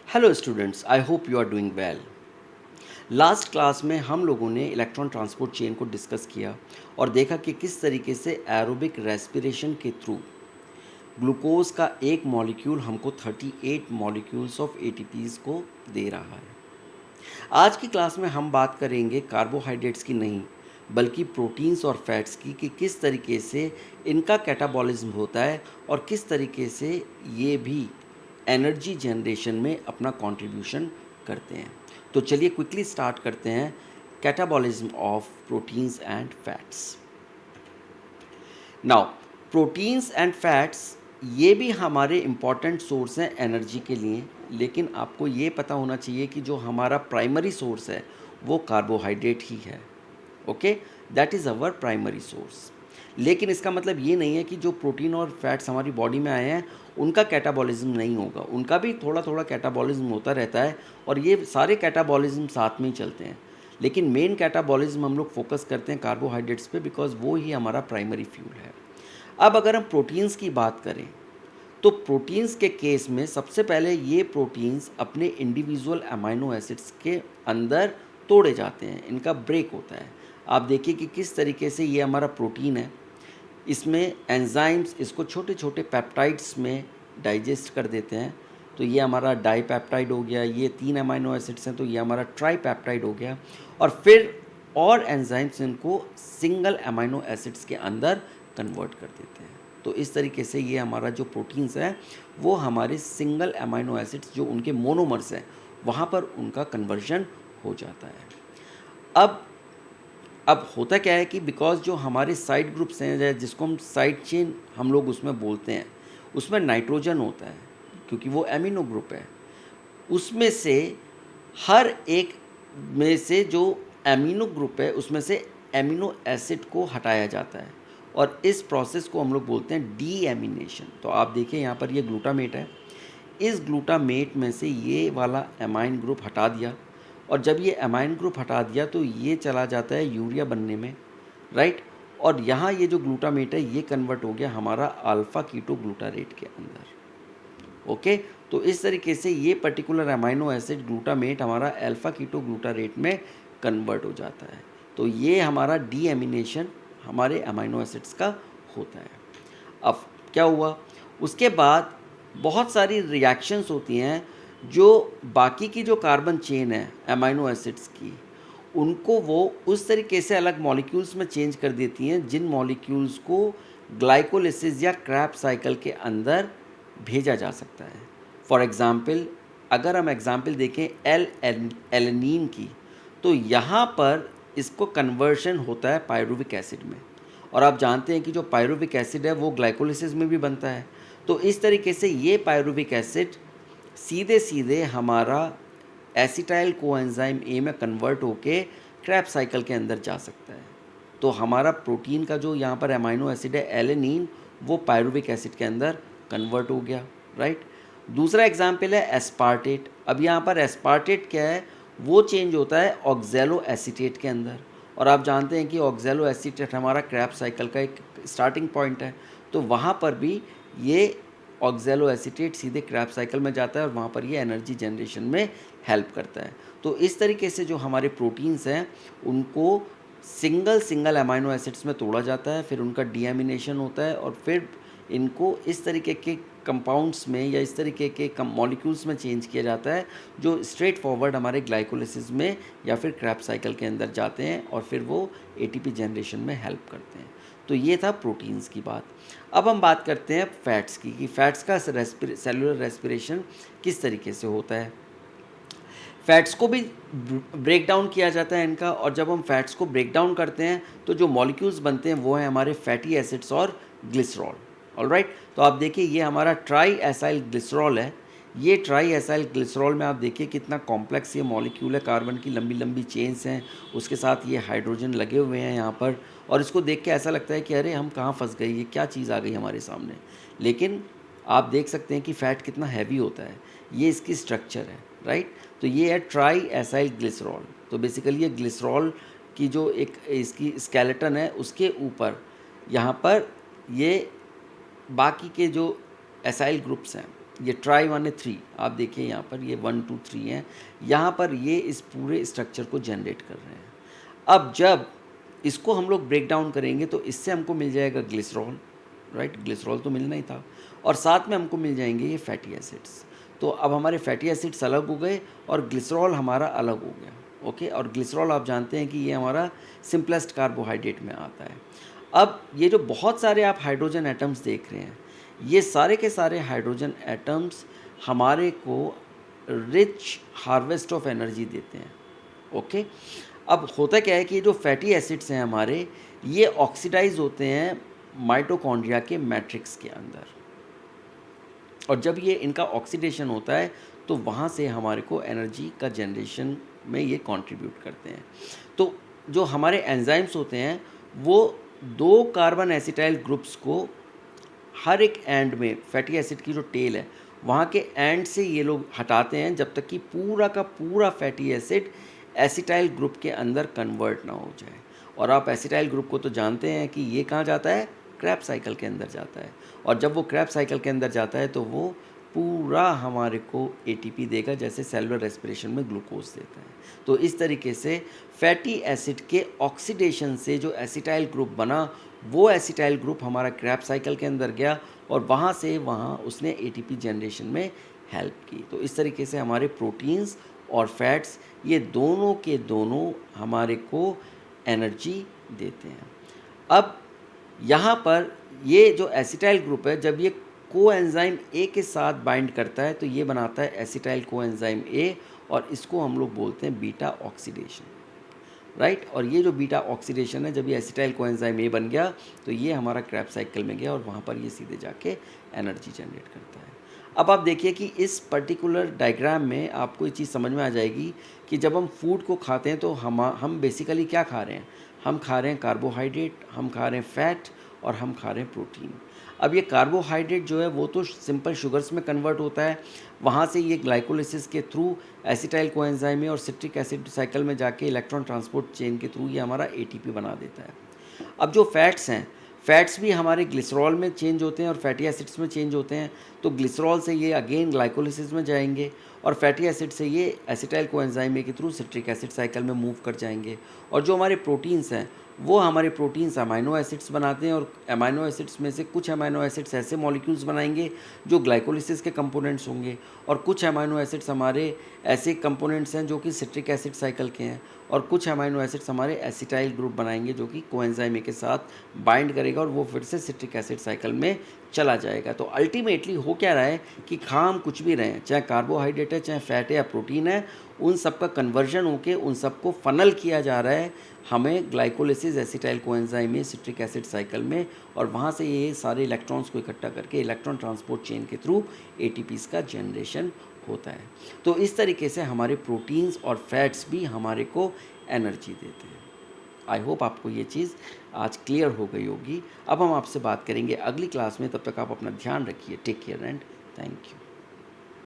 Hello students, I hope you are doing well. Last class में हम लोगों ने इलेक्ट्रॉन ट्रांसपोर्ट चेन को डिस्कस किया और देखा कि किस तरीके से एरोबिक रेस्पिरेशन के थ्रू ग्लूकोज का एक मॉलिक्यूल हमको 38 मॉलिक्यूल्स ऑफ एटीपीज को दे रहा है। आज की क्लास में हम बात करेंगे कार्बोहाइड्रेट्स की नहीं, बल्कि प्रोटीन्स और फैट्स की कि किस तरीके से इनका कैटाबॉलिज्म होता है और किस तरीके से ये भी एनर्जी जनरेशन में अपना कंट्रीब्यूशन करते हैं। तो चलिए क्विकली स्टार्ट करते हैं catabolism of proteins and fats. Now proteins and fats ये भी हमारे इम्पॉर्टेंट सोर्स हैं एनर्जी के लिए, लेकिन आपको ये पता होना चाहिए कि जो हमारा प्राइमरी सोर्स है वो कार्बोहाइड्रेट ही है। Okay, that is our primary source. लेकिन इसका मतलब ये नहीं है कि जो प्रोटीन और फैट्स हमारी बॉडी में आए हैं उनका कैटाबॉलिज्म नहीं होगा, उनका भी थोड़ा थोड़ा कैटाबॉलिज्म होता रहता है और ये सारे कैटाबॉलिज्म साथ में ही चलते हैं। लेकिन मेन कैटाबॉलिज्म हम लोग फोकस करते हैं कार्बोहाइड्रेट्स पे, बिकॉज वो ही हमारा प्राइमरी फ्यूल है। अब अगर हम प्रोटीन्स की बात करें तो प्रोटीन्स के केस में सबसे पहले ये प्रोटीन्स अपने इंडिविजुअल अमाइनो एसिड्स के अंदर तोड़े जाते हैं, इनका ब्रेक होता है। आप देखिए कि किस तरीके से ये हमारा प्रोटीन है, इसमें एंजाइम्स इसको छोटे छोटे पेप्टाइड्स में डाइजेस्ट कर देते हैं। तो ये हमारा डाईपेप्टाइड हो गया, ये 3 अमाइनो एसिड्स हैं तो ये हमारा ट्राईपेप्टाइड हो गया, और फिर और एंजाइम्स इनको सिंगल अमाइनो एसिड्स के अंदर कन्वर्ट कर देते हैं। तो इस तरीके से ये हमारा जो प्रोटीन्स है वो हमारे सिंगल अमाइनो एसिड्स जो उनके मोनोमर्स हैं वहाँ पर उनका कन्वर्जन हो जाता है। अब होता क्या है कि बिकॉज जो हमारे साइड ग्रुप्स हैं जिसको हम साइड चेन हम लोग उसमें बोलते हैं, उसमें नाइट्रोजन होता है क्योंकि वो एमिनो ग्रुप है। उसमें से हर एक में से जो एमिनो ग्रुप है उसमें से एमिनो एसिड को हटाया जाता है और इस प्रोसेस को हम लोग बोलते हैं डीएमिनेशन। तो आप देखिए यहाँ पर ये ग्लूटामेट है, इस ग्लूटामेट में से ये वाला एमाइन ग्रुप हटा दिया, और जब ये एमाइन ग्रुप हटा दिया तो ये चला जाता है यूरिया बनने में, राइट। और यहाँ ये जो ग्लूटामेट है ये कन्वर्ट हो गया हमारा अल्फ़ा कीटो ग्लूटारेट के अंदर। ओके, तो इस तरीके से ये पर्टिकुलर अमाइनो एसिड ग्लूटामेट हमारा अल्फ़ा कीटो ग्लूटारेट में कन्वर्ट हो जाता है। तो ये हमारा डीएमिनेशन हमारे अमाइनो एसिड्स का होता है। अब क्या हुआ, उसके बाद बहुत सारी रिएक्शंस होती हैं जो बाकी की जो कार्बन चेन है अमाइनो एसिड्स की, उनको वो उस तरीके से अलग मॉलिक्यूल्स में चेंज कर देती हैं जिन मॉलिक्यूल्स को ग्लाइकोलिसिस या क्रैब साइकिल के अंदर भेजा जा सकता है। फॉर एग्ज़ाम्पल, अगर हम एग्ज़ाम्पल देखें एलेनीन की, तो यहाँ पर इसको कन्वर्शन होता है पायरुविक एसिड में, और आप जानते हैं कि जो पायरुविक एसिड है वो ग्लाइकोलिसिस में भी बनता है। तो इस तरीके से ये पायरुविक एसिड सीधे सीधे हमारा एसिटाइल कोएंजाइम ए में कन्वर्ट होके क्रैब साइकिल के अंदर जा सकता है। तो हमारा प्रोटीन का जो यहाँ पर अमाइनो एसिड है एलेनीन, वो पायरुविक एसिड के अंदर कन्वर्ट हो गया, राइट। दूसरा एग्जाम्पल है एस्पार्टेट। अब यहाँ पर एस्पार्टेट क्या है, वो चेंज होता है ऑक्जेलो एसीटेट के अंदर, और आप जानते हैं कि ऑक्जेलो एसीटेट हमारा क्रैब साइकिल का एक स्टार्टिंग पॉइंट है। तो वहाँ पर भी ये ऑक्जेलो एसीटेट सीधे क्रैब साइकिल में जाता है और वहाँ पर ये एनर्जी जनरेशन में हेल्प करता है। तो इस तरीके से जो हमारे प्रोटीन्स हैं उनको सिंगल सिंगल अमाइनो एसिड्स में तोड़ा जाता है, फिर उनका डीएमिनेशन होता है और फिर इनको इस तरीके के कंपाउंड्स में या इस तरीके के मॉलिक्यूल्स में चेंज किया जाता है जो स्ट्रेट फॉरवर्ड हमारे ग्लाइकोलिसिस में या फिर क्रैब साइकिल के अंदर जाते हैं और फिर वो एटीपी जनरेशन में हेल्प करते हैं। तो ये था प्रोटीन्स की बात। अब हम बात करते हैं फैट्स की कि फैट्स का सेलुलर रेस्पिरेशन किस तरीके से होता है। फैट्स को भी ब्रेक डाउन किया जाता है इनका, और जब हम फैट्स को ब्रेक डाउन करते हैं तो जो मॉलिक्यूल्स बनते हैं वो हैं हमारे फैटी एसिड्स और ग्लिसरॉल। ऑलराइट, तो आप देखिए ये हमारा ट्राई एसाइल ग्लिसरॉल है। ये ट्राई एसाइल ग्लिसरॉल में आप देखिए कितना कॉम्प्लेक्स ये मॉलिक्यूल है, कार्बन की लंबी लंबी चेन्स हैं, उसके साथ ये हाइड्रोजन लगे हुए हैं यहाँ पर, और इसको देख के ऐसा लगता है कि अरे हम कहाँ फंस गए, ये क्या चीज़ आ गई हमारे सामने। लेकिन आप देख सकते हैं कि फ़ैट कितना हैवी होता है, ये इसकी स्ट्रक्चर है, राइट। तो ये है ट्राई एसाइल ग्लिसरॉल। तो बेसिकली ये ग्लिसरॉल की जो एक इसकी स्केलेटन है उसके ऊपर यहाँ पर ये बाकी के जो एसाइल ग्रुप्स हैं ये ट्राई 1 है 3, आप देखिए यहाँ पर ये 1 2 3 हैं, यहाँ पर ये इस पूरे स्ट्रक्चर को जनरेट कर रहे हैं। अब जब इसको हम लोग ब्रेक डाउन करेंगे तो इससे हमको मिल जाएगा ग्लिसरॉल, राइट, ग्लिसरॉल तो मिलना ही था, और साथ में हमको मिल जाएंगे ये फैटी एसिड्स। तो अब हमारे फैटी एसिड्स अलग हो गए और ग्लिसरॉल हमारा अलग हो गया, ओके। और ग्लिसरॉल आप जानते हैं कि ये हमारा सिंपलेस्ट कार्बोहाइड्रेट में आता है। अब ये जो बहुत सारे आप हाइड्रोजन एटम्स देख रहे हैं, ये सारे के सारे हाइड्रोजन एटम्स हमारे को रिच हार्वेस्ट ऑफ एनर्जी देते हैं, ओके। अब होता क्या है कि ये जो फैटी एसिड्स हैं हमारे, ये ऑक्सीडाइज होते हैं माइटोकॉन्ड्रिया के मैट्रिक्स के अंदर, और जब ये इनका ऑक्सीडेशन होता है तो वहाँ से हमारे को एनर्जी का जनरेशन में ये कंट्रीब्यूट करते हैं। तो जो हमारे एंजाइम्स होते हैं वो 2 कार्बन एसिटाइल ग्रुप्स को हर एक एंड में, फैटी एसिड की जो टेल है वहाँ के एंड से ये लोग हटाते हैं जब तक कि पूरा का पूरा फैटी एसिड एसिटाइल ग्रुप के अंदर कन्वर्ट ना हो जाए। और आप एसिटाइल ग्रुप को तो जानते हैं कि ये कहाँ जाता है, क्रैब साइकिल के अंदर जाता है, और जब वो क्रैब साइकिल के अंदर जाता है तो वो पूरा हमारे को एटीपी देगा, जैसे सेलुलर रेस्पिरेशन में ग्लूकोज देता है। तो इस तरीके से फैटी एसिड के ऑक्सीडेशन से जो एसिटाइल ग्रुप बना, वो एसिटाइल ग्रुप हमारा क्रैब साइकिल के अंदर गया और वहाँ से वहाँ उसने एटीपी जनरेशन में हेल्प की। तो इस तरीके से हमारे प्रोटीन्स और फैट्स ये दोनों के दोनों हमारे को एनर्जी देते हैं। अब यहाँ पर ये जो एसिटाइल ग्रुप है, जब ये कोएंजाइम ए के साथ बाइंड करता है तो ये बनाता है एसिटाइल कोएंजाइम ए, और इसको हम लोग बोलते हैं बीटा ऑक्सीडेशन, राइट। और ये जो बीटा ऑक्सीडेशन है, जब ये एसिटाइल कोएंजाइम ए बन गया तो ये हमारा क्रैब साइकिल में गया और वहाँ पर ये सीधे जाके एनर्जी जनरेट करता है। अब आप देखिए कि इस पर्टिकुलर डायग्राम में आपको ये चीज़ समझ में आ जाएगी कि जब हम फूड को खाते हैं तो हम बेसिकली क्या खा रहे हैं, हम खा रहे हैं कार्बोहाइड्रेट, हम खा रहे हैं फैट, और हम खा रहे हैं प्रोटीन। अब ये कार्बोहाइड्रेट जो है वो तो सिंपल शुगर्स में कन्वर्ट होता है, वहाँ से ये ग्लाइकोलिसिस के थ्रू एसिटाइल कोएंजाइम में और सिट्रिक एसिड साइकिल में जाके इलेक्ट्रॉन ट्रांसपोर्ट चेन के थ्रू ये हमारा एटीपी बना देता है। अब जो फैट्स हैं, फैट्स भी हमारे ग्लिसरॉल में चेंज होते हैं और फैटी एसिड्स में चेंज होते हैं। तो ग्लिसरॉल से ये अगेन ग्लाइकोलिसिस में जाएंगे और फैटी एसिड से ये एसिटाइल कोएंजाइम के थ्रू सिट्रिक एसिड साइकिल में मूव कर जाएंगे। और जो हमारे प्रोटीन्स हैं वो हमारे प्रोटीन्स अमाइनो एसिड्स बनाते हैं, और अमाइनो एसिड्स में से कुछ अमाइनो एसिड्स ऐसे मॉलिक्यूल्स बनाएंगे जो ग्लाइकोलिसिस के कंपोनेंट्स होंगे, और कुछ अमाइनो एसिड्स हमारे ऐसे कंपोनेंट्स हैं जो कि सिट्रिक एसिड साइकिल के हैं, और कुछ अमाइनो एसिड्स हमारे एसिटाइल ग्रुप बनाएंगे जो कि कोएंजाइम ए के साथ बाइंड करेगा और वो फिर से सिट्रिक एसिड साइकिल में चला जाएगा। तो अल्टीमेटली हो क्या रहा है कि खा हम कुछ भी रहे हैं, चाहे कार्बोहाइड्रेट है, चाहे फैट है या प्रोटीन है, उन सब का कन्वर्जन होके उन सबको फनल किया जा रहा है हमें ग्लाइकोलिसिस एसिटाइल कोएंजाइम में सिट्रिक एसिड साइकिल में, और वहाँ से ये सारे इलेक्ट्रॉन्स को इकट्ठा करके इलेक्ट्रॉन ट्रांसपोर्ट चेन के थ्रू एटीपीज़ का जनरेशन होता है। तो इस तरीके से हमारे प्रोटीन्स और फैट्स भी हमारे को एनर्जी देते हैं। आई होप आपको ये चीज़ आज क्लियर हो गई होगी। अब हम आपसे बात करेंगे अगली क्लास में, तब तक आप अपना ध्यान रखिए। Take care and thank you.